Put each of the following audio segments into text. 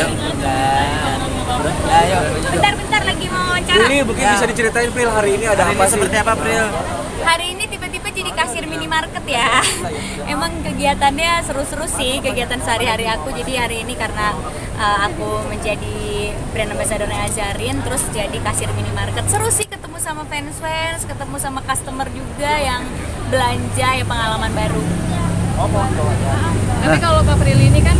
ya. Ya, ayo. Bentar lagi mau wawancara. Ini mungkin bisa diceritain Pril, hari ini ada apa sih? Seperti apa, Pril? Hari ini tiba-tiba jadi kasir minimarket ya. Emang kegiatannya seru-seru sih, kegiatan sehari-hari aku. Jadi hari ini karena aku menjadi brand ambassador-nya Azarin, terus jadi kasir minimarket. Seru sih, ketemu sama fans, ketemu sama customer juga yang belanja, ya pengalaman baru. Tapi kalau Kak Prilly ini kan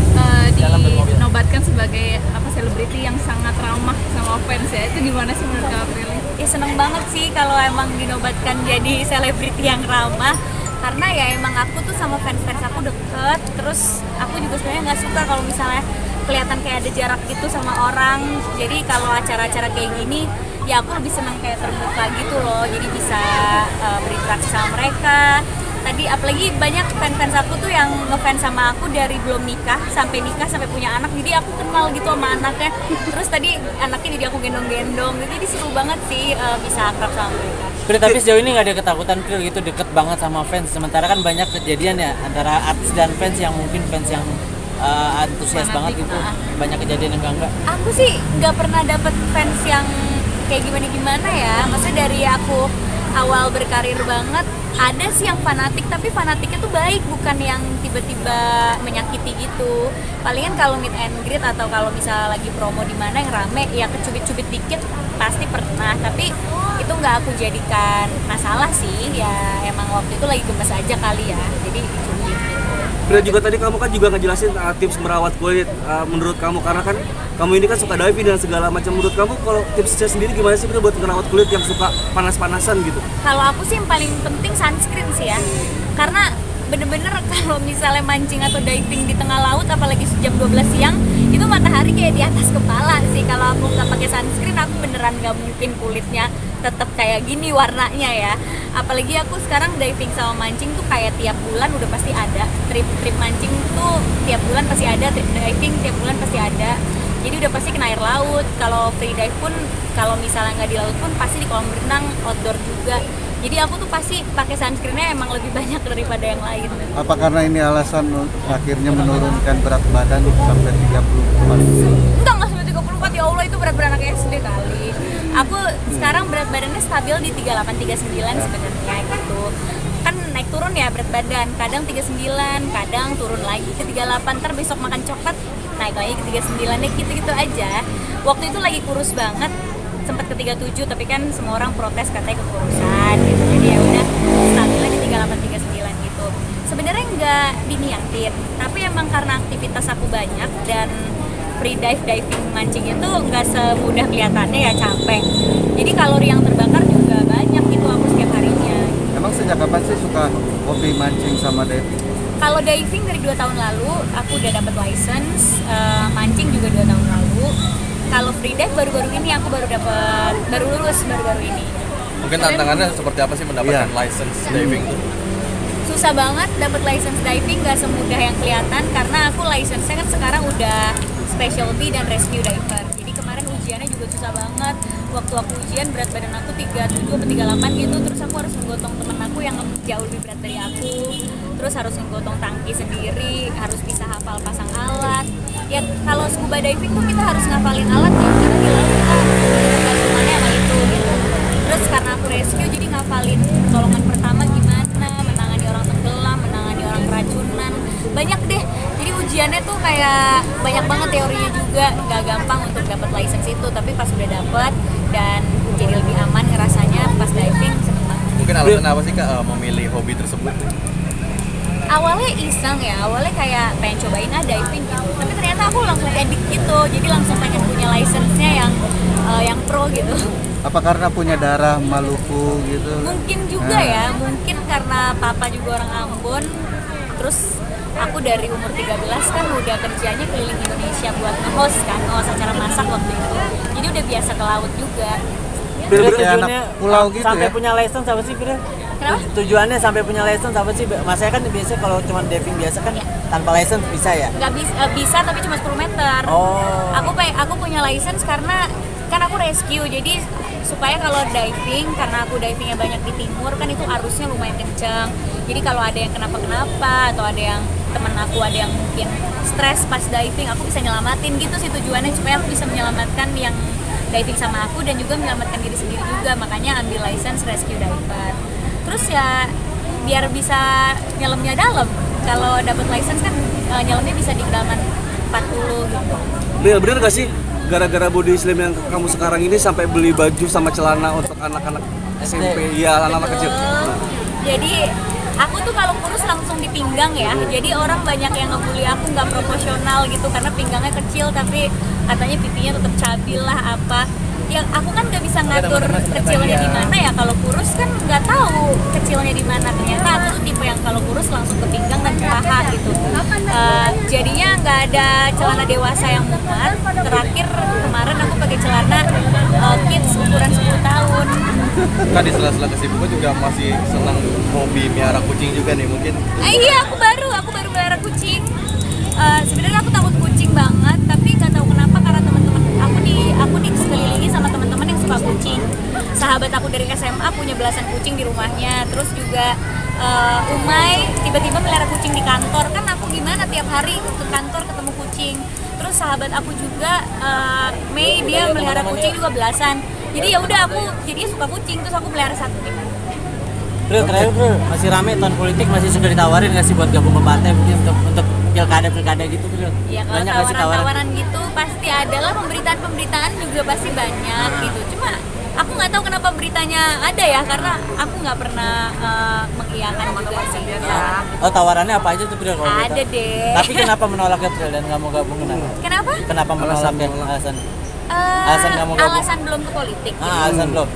dinobatkan sebagai selebriti yang sangat ramah sama fans ya. Itu gimana sih menurut Kak Prilly? Ya seneng banget sih kalau emang dinobatkan jadi selebriti yang ramah, karena ya emang aku tuh sama fans-fans aku deket. Terus aku juga sebenarnya nggak suka kalau misalnya kelihatan kayak ada jarak gitu sama orang. Jadi kalau acara-acara kayak gini ya aku lebih senang kayak terbuka gitu loh, jadi bisa berinteraksi sama mereka. Tadi apalagi banyak fans aku tuh yang ngefans sama aku dari belum nikah sampai punya anak, jadi aku kenal gitu sama anaknya. Terus tadi anaknya jadi aku gendong-gendong, jadi seru banget sih bisa akrab sama mereka. Pril, tapi sejauh ini nggak ada ketakutan Pril gitu deket banget sama fans, sementara kan banyak kejadian ya antara artis dan fans yang mungkin fans yang antusias banget gitu, banyak kejadian yang enggak. Aku sih nggak pernah dapet fans yang kayak gimana ya, maksudnya dari aku awal berkarir banget ada sih yang fanatik, tapi fanatiknya tuh baik, bukan yang tiba-tiba menyakiti gitu. Palingan kalau meet and greet atau kalau misalnya lagi promo di mana yang rame ya kecubit-cubit dikit pasti pernah, tapi itu nggak aku jadikan masalah sih, ya emang waktu itu lagi gemes aja kali ya, jadi dicubit gitu. Pril, juga tadi kamu kan juga ngejelasin tips merawat kulit menurut kamu, karena kan kamu ini kan suka diving dan segala macam. Menurut kamu kalau tipsnya sendiri gimana sih Pril buat merawat kulit yang suka panas-panasan gitu? Kalau aku sih yang paling penting sunscreen sih ya, karena bener-bener kalau misalnya mancing atau diving di tengah laut apalagi jam 12 siang itu matahari kayak di atas kepala sih. Kalau aku nggak pakai sunscreen aku beneran nggak mungkin kulitnya tetap kayak gini warnanya ya. Apalagi aku sekarang diving sama mancing tuh kayak tiap bulan udah pasti ada trip mancing tuh, tiap bulan pasti ada trip diving, tiap bulan pasti ada. Jadi udah pasti kena air laut. Kalau free dive pun kalau misalnya nggak di laut pun pasti di kolam renang, outdoor juga. Jadi aku tuh pasti pakai sunscreennya emang lebih banyak daripada yang lain. Apa karena ini alasan akhirnya menurunkan berat badan sampai 34? Enggak sampai 34, ya Allah itu berat anak SD kali. Aku sekarang berat badannya stabil di 38-39 sebenarnya gitu. Kan naik turun ya berat badan, kadang 39, kadang turun lagi ke 38, ntar besok makan coklat naik lagi ke 39 deh, gitu-gitu aja. Waktu itu lagi kurus banget, sempat ke 37, tapi kan semua orang protes katanya kekurusan gitu. Jadi ya udah stabilnya di 38-39 gitu. Sebenarnya nggak diniatin, tapi emang karena aktivitas aku banyak dan free diving mancing itu nggak semudah kelihatannya ya, capek. Jadi kalori yang terbakar juga banyak gitu aku setiap harinya. Emang sejak kapan sih suka hobi mancing sama diving? Kalau diving dari 2 tahun lalu aku udah dapat license, mancing juga 2 tahun lalu. Kalau free dive baru-baru ini aku baru lulus baru-baru ini. Mungkin tantangannya seperti apa sih mendapatkan license diving tuh? Susah banget dapat license diving, nggak semudah yang kelihatan karena aku license-nya kan sekarang udah specialty dan rescue diver. Jadi kemarin ujiannya juga susah banget. Waktu aku ujian berat badan aku 37 atau 38 gitu, terus aku harus menggotong temen aku yang jauh lebih berat dari aku. Terus harus menggotong tangki sendiri, harus bisa hafal pasang alat. Ya kalau scuba diving tuh kita harus ngafalin alat ya, karena di laut kita gabungannya sama itu gitu. Terus karena aku rescue jadi ngafalin pertolongan pertama gimana, menangani orang tenggelam, menangani orang keracunan, banyak deh. Jadi ujiannya tuh kayak banyak banget teorinya juga, nggak gampang untuk dapat license itu. Tapi pas udah dapet dan jadi lebih aman ngerasanya pas diving, seneng banget. Mungkin alasan apa sih Kak memilih hobi tersebut? Awalnya iseng ya, awalnya kayak pengen cobain diving gitu, tapi ternyata aku langsung edit gitu, jadi langsung pengen punya license-nya yang pro gitu. Apa karena punya darah Maluku gitu? Mungkin juga ya, mungkin karena papa juga orang Ambon, terus aku dari umur 13 kan udah kerjanya keliling Indonesia buat nge-host kan, nge-host acara masak waktu itu, jadi udah biasa ke laut juga. Pril, Kayak anak pulau gitu sampai ya? punya license apa sih Pril? Kenapa? Tujuannya sampai punya license apa sih? Masanya kan biasanya kalau cuma diving biasa kan tanpa license bisa ya? Nggak bisa tapi cuma 10 meter. Oh. Aku punya license karena kan aku rescue, jadi supaya kalau diving, karena aku divingnya banyak di timur kan itu arusnya lumayan kenceng. Jadi kalau ada yang kenapa-kenapa atau ada yang temen aku ada yang mungkin stres pas diving, aku bisa nyelamatin gitu sih tujuannya, supaya aku bisa menyelamatkan yang diving sama aku dan juga menyelamatkan diri sendiri juga. Makanya ambil license rescue diver. Terus ya biar bisa nyelamnya dalam. Kalau dapat license kan nyelamnya bisa di kedalaman 40 gitu. Bril, bener gak sih gara-gara body slam yang kamu sekarang ini sampai beli baju sama celana untuk anak-anak SMP, ya anak-anak kecil? Jadi aku tuh kalau kurus langsung di pinggang ya. Jadi orang banyak yang ngebully aku nggak proporsional gitu karena pinggangnya kecil tapi katanya pipinya tetap cabil lah apa. Yang aku kan nggak bisa ngatur kecilnya di mana ya. Kalau kurus kan nggak tahu kecilnya di mana. Ternyata aku tuh tipe yang kalau kurus langsung ke pinggang dan ke paha gitu. Jadinya nggak ada celana dewasa yang muat. Terakhir kemarin aku pakai celana kids ukuran 10 tahun. Kan di sela-sela kesibukan juga masih senang hobi miara kucing juga nih mungkin. Iya, aku baru melihara kucing. Sebenarnya aku takut kucing banget, tapi nggak tahu kenapa karena teman-teman aku dikelilingi sama teman-teman yang suka kucing. Sahabat aku dari SMA punya belasan kucing di rumahnya. Terus juga Umay tiba-tiba melihara kucing di kantor. Kan aku gimana tiap hari ke kantor ketemu kucing. Terus sahabat aku juga Mei dia melihara kucing juga belasan. Jadi ya udah aku jadinya suka kucing, terus aku melihara satu nih. Bro, terakhir bro, masih rame tahun politik, masih suka ditawarin nggak sih buat gabung ke partai mungkin untuk pilkada gitu bro? Ya kalau Banyak nggak sih tawaran-tawaran gitu pasti ada lah, pemberitaan juga pasti banyak gitu. Cuma aku nggak tahu kenapa beritanya ada ya, karena aku nggak pernah mengiyakan juga sih. Oh tawarannya apa aja tuh bro? Kalau Ada gitu? deh. Tapi kenapa menolaknya bro dan nggak mau gabung kenapa? Kenapa? Kenapa menolaknya alasan? Alasan nggak mau gabung? Alasan belum ke politik. Alasan belum?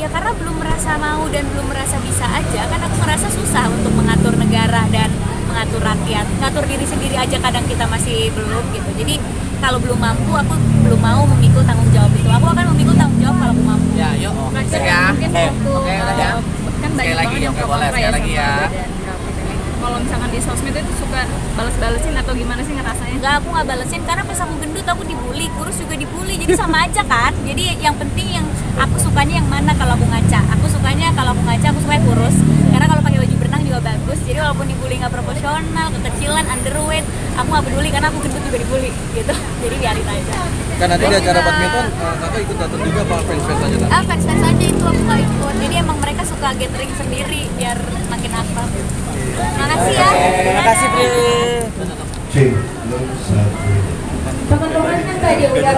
Ya karena belum merasa mau dan belum merasa bisa aja. Kan aku merasa susah untuk mengatur negara dan mengatur rakyat. Ngatur diri sendiri aja kadang kita masih belum gitu. Jadi kalau belum mampu, aku belum mau memikul tanggung jawab itu. Aku akan memikul tanggung jawab kalau aku mampu. Ya, yuk. Terakhir Ya. mungkin Oke, waktu ya. kan banyak lagi, banget yang oke, pro boleh, kontra sekali ya lagi sama ya. perbedaan pendapat ini. Kalau misalkan di sosmed itu suka balas-balesin atau gimana sih ngerasanya? Enggak, aku nggak balesin karena pas aku gendut aku dibully, kurus juga dibully, jadi sama aja kan. Jadi yang penting yang aku sukanya yang mana kalau aku ngaca. Aku sukanya kalau aku ngaca aku suka kurus. Karena kalau pakai baju berenang juga bagus. Jadi walaupun dibully nggak proporsional, kekecilan, underweight, aku nggak peduli karena aku gendut juga dibully gitu. Jadi biarin aja. Kan nanti di acara badminton kakak ikut datang juga apa fans-fans aja tadi? Fans-fans aja itu aku nggak ikut. Jadi emang mereka suka gathering sendiri biar makin akrab. Makasih ya. Terima kasih bro. Teman-teman kan tadi udah